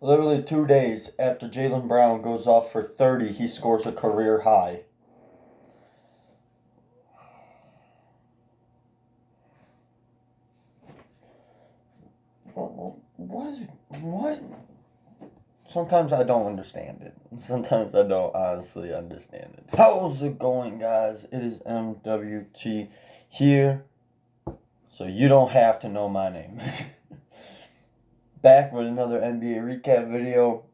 Literally 2 days after Jaylen Brown goes off for 30, he scores a career high. What? Sometimes I don't understand it. Sometimes I don't honestly understand it. How's it going, guys? It is MWT here, so you don't have to know my name. Back with another NBA recap video.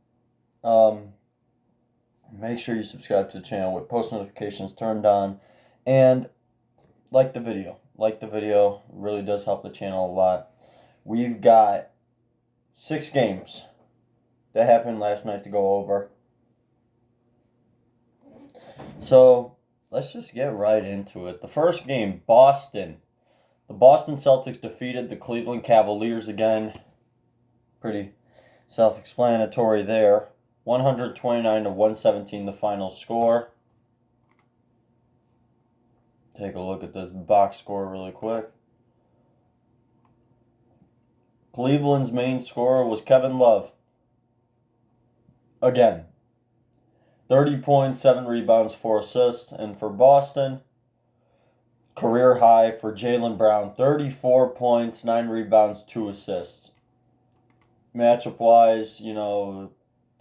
Make sure you subscribe to the channel with post notifications turned on, and like the video. Like the video, really does help the channel a lot. We've got 6 games that happened last night to go over. So let's just get right into it. The first game, Boston. The Boston Celtics defeated the Cleveland Cavaliers again. Pretty self-explanatory there. 129 to 117 the final score. Take a look at this box score really quick. Cleveland's main scorer was Kevin Love. Again, 30 points, 7 rebounds, 4 assists. And for Boston, career high for Jaylen Brown, 34 points, 9 rebounds, 2 assists. Matchup-wise, the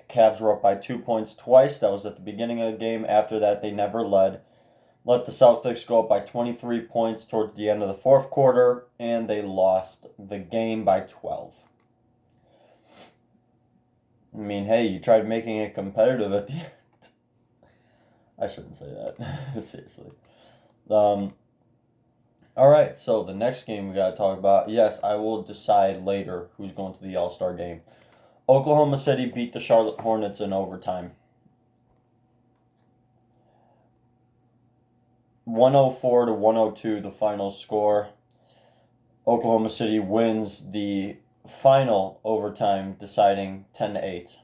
Cavs were up by 2 points twice. That was at the beginning of the game. After that, they never led. Let the Celtics go up by 23 points towards the end of the fourth quarter, and they lost the game by 12. I mean, hey, you tried making it competitive at the end. I shouldn't say that. Seriously. All right, so the next game we got to talk about. Yes, I will decide later who's going to the All-Star game. Oklahoma City beat the Charlotte Hornets in overtime. 104 to 102 the final score. Oklahoma City wins the final overtime, deciding 10 to 8.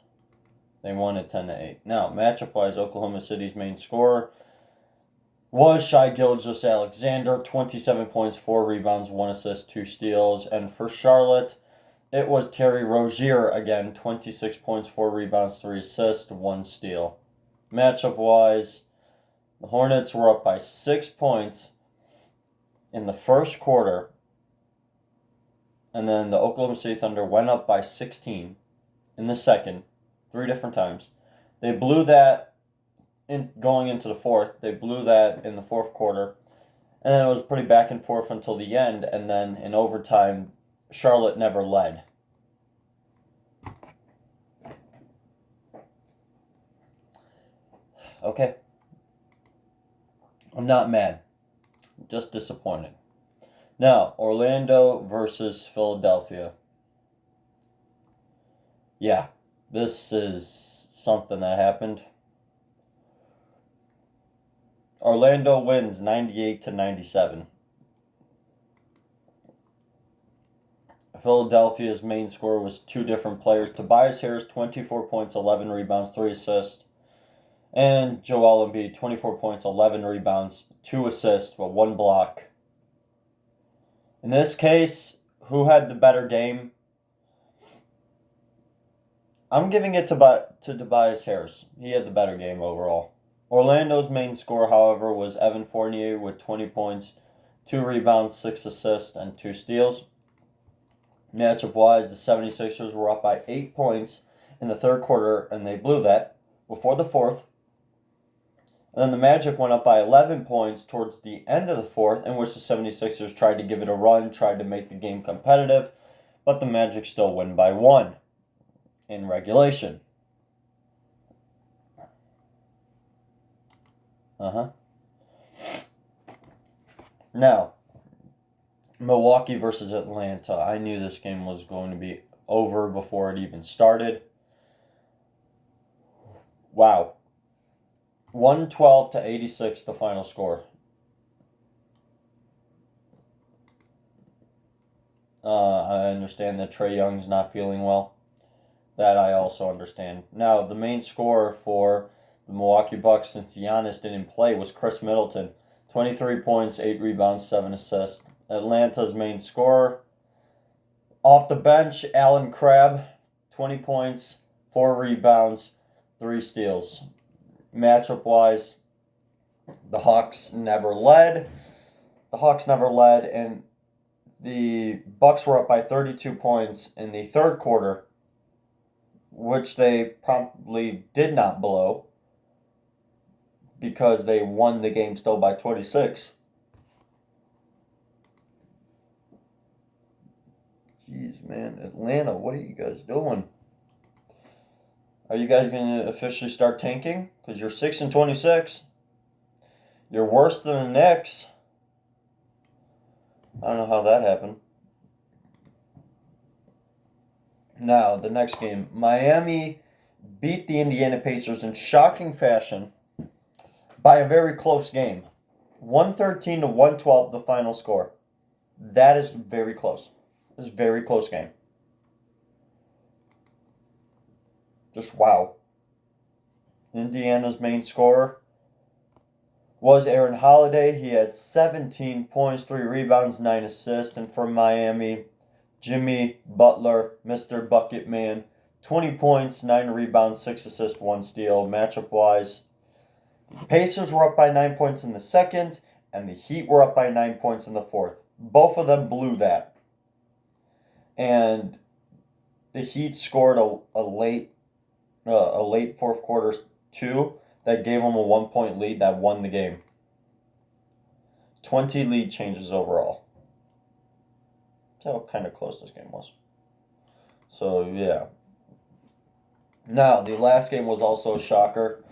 They won it 10 to 8. Now, matchup-wise, Oklahoma City's main scorer was Shai Gilgeous-Alexander, 27 points, 4 rebounds, 1 assist, 2 steals. And for Charlotte, it was Terry Rozier again, 26 points, 4 rebounds, 3 assists, 1 steal. Matchup-wise, the Hornets were up by 6 points in the first quarter, and then the Oklahoma City Thunder went up by 16 in the second, 3 different times. They blew that going into the fourth. They blew that in the fourth quarter, and then it was pretty back and forth until the end, and then in overtime, Charlotte never led. Okay. I'm not mad. Just disappointed. Now, Orlando versus Philadelphia. Yeah, this is something that happened. Orlando wins 98 to 97. Philadelphia's main scorer was 2 different players. Tobias Harris, 24 points, 11 rebounds, 3 assists. And Joel Embiid, 24 points, 11 rebounds, 2 assists, but 1 block. In this case, who had the better game? I'm giving it to Tobias Harris. He had the better game overall. Orlando's main scorer, however, was Evan Fournier with 20 points, 2 rebounds, 6 assists, and 2 steals. Matchup-wise, the 76ers were up by 8 points in the third quarter, and they blew that before the fourth. And then the Magic went up by 11 points towards the end of the fourth, in which the 76ers tried to give it a run, tried to make the game competitive, but the Magic still win by 1 in regulation. Now, Milwaukee versus Atlanta. I knew this game was going to be over before it even started. Wow. 112 to 86 the final score. I understand that Trae Young's not feeling well. That I also understand. Now, the main scorer for the Milwaukee Bucks, since Giannis didn't play, was Chris Middleton. 23 points, 8 rebounds, 7 assists. Atlanta's main scorer, off the bench, Alan Crabb, 20 points, 4 rebounds, 3 steals. Matchup-wise, the Hawks never led. And the Bucks were up by 32 points in the third quarter, which they promptly did not blow because they won the game still by 26. Jeez, man. Atlanta, what are you guys doing? Are you guys going to officially start tanking? Because you're 6-26. You're worse than the Knicks. I don't know how that happened. Now, the next game. Miami beat the Indiana Pacers in shocking fashion by a very close game. 113-112, the final score. That is very close. It's a very close game. Just wow. Indiana's main scorer was Aaron Holiday. He had 17 points, 3 rebounds, 9 assists. And for Miami, Jimmy Butler, Mr. Bucket Man, 20 points, 9 rebounds, 6 assists, 1 steal. Matchup-wise, the Pacers were up by 9 points in the second, and the Heat were up by 9 points in the fourth. Both of them blew that. And the Heat scored a late fourth quarter 2 that gave them a 1-point lead that won the game. 20 lead changes overall. That's how kind of close this game was. So, yeah. Now, the last game was also a shocker.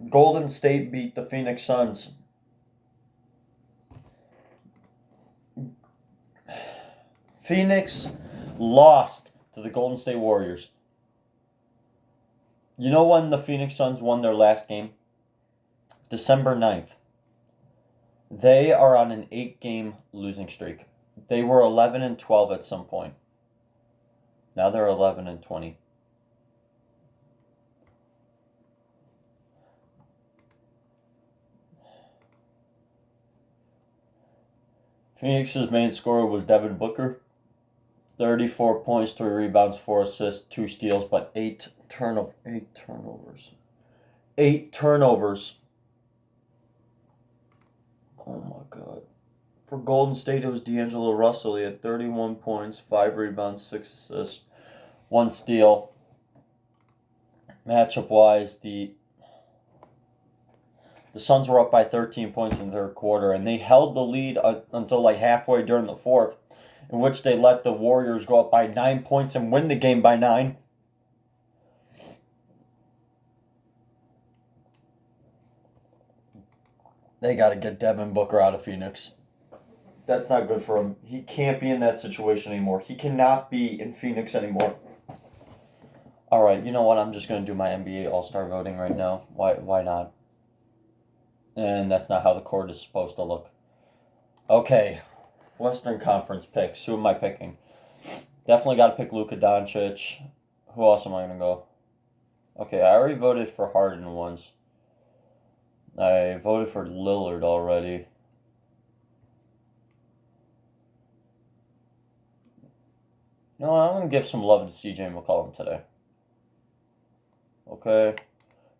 Golden State beat the Phoenix Suns. Phoenix lost to the Golden State Warriors. You know when the Phoenix Suns won their last game? December 9th. They are on an 8-game losing streak. They were 11-12 at some point. Now they're 11-20. Phoenix's main scorer was Devin Booker. 34 points, 3 rebounds, 4 assists, 2 steals, but 8 turnovers. 8 turnovers. Oh my God. For Golden State, it was D'Angelo Russell. He had 31 points, 5 rebounds, 6 assists, 1 steal. Matchup-wise, the Suns were up by 13 points in the third quarter, and they held the lead until like halfway during the fourth, in which they let the Warriors go up by 9 points and win the game by 9. They got to get Devin Booker out of Phoenix. That's not good for him. He can't be in that situation anymore. He cannot be in Phoenix anymore. All right, you know what? I'm just going to do my NBA All-Star voting right now. Why not? And that's not how the court is supposed to look. Okay, Western Conference picks. Who am I picking? Definitely got to pick Luka Doncic. Who else am I going to go? Okay, I already voted for Harden once. I voted for Lillard already. No, I'm going to give some love to CJ McCollum today. Okay,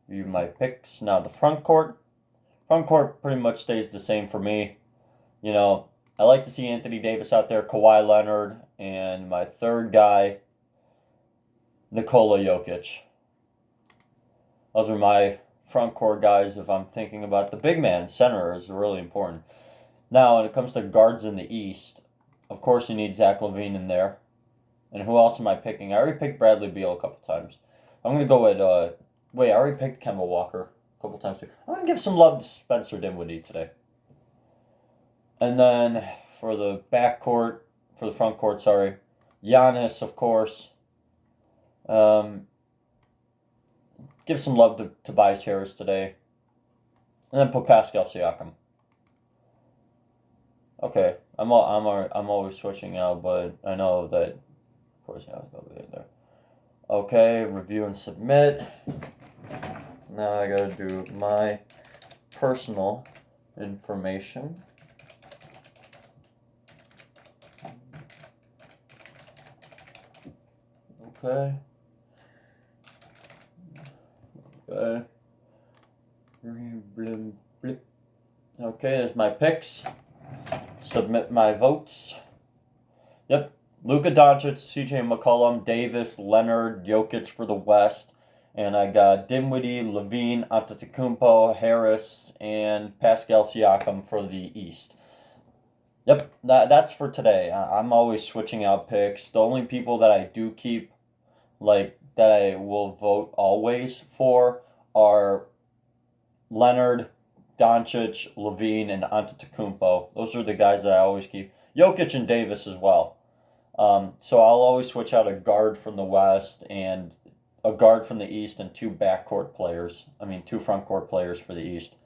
view my picks. Now the front court. Front court pretty much stays the same for me. You know, I like to see Anthony Davis out there, Kawhi Leonard, and my third guy, Nikola Jokic. Those are my front court guys if I'm thinking about the big man. Center is really important. Now, when it comes to guards in the East, of course you need Zach LaVine in there. And who else am I picking? I already picked Bradley Beal a couple times. I'm going to go with, I already picked Kemba Walker a couple times too. I'm going to give some love to Spencer Dinwiddie today. And then for the front court, Giannis, of course. Give some love to Tobias Harris today. And then put Pascal Siakam. Okay, I'm always switching out, but I know that, of course, yeah, I'll go there. Okay, review and submit. Now I gotta do my personal information. Okay. Okay. Okay, there's my picks. Submit my votes. Yep. Luka Doncic, CJ McCollum, Davis, Leonard, Jokic for the West. And I got Dinwiddie, Levine, Antetokounmpo, Harris, and Pascal Siakam for the East. Yep, that's for today. I'm always switching out picks. The only people that I do keep, like, that I will vote always for are Leonard, Doncic, Levine, and Antetokounmpo. Those are the guys that I always keep. Jokic and Davis as well. So I'll always switch out a guard from the West and a guard from the East and two backcourt players. I mean, two front court players for the East.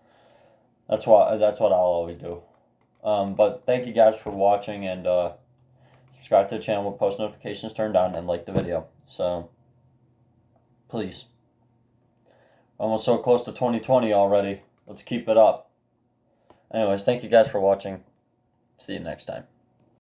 That's what I'll always do. But thank you guys for watching, and subscribe to the channel with post notifications turned on, and like the video. So please. Almost so close to 2020 already. Let's keep it up. Anyways, thank you guys for watching. See you next time.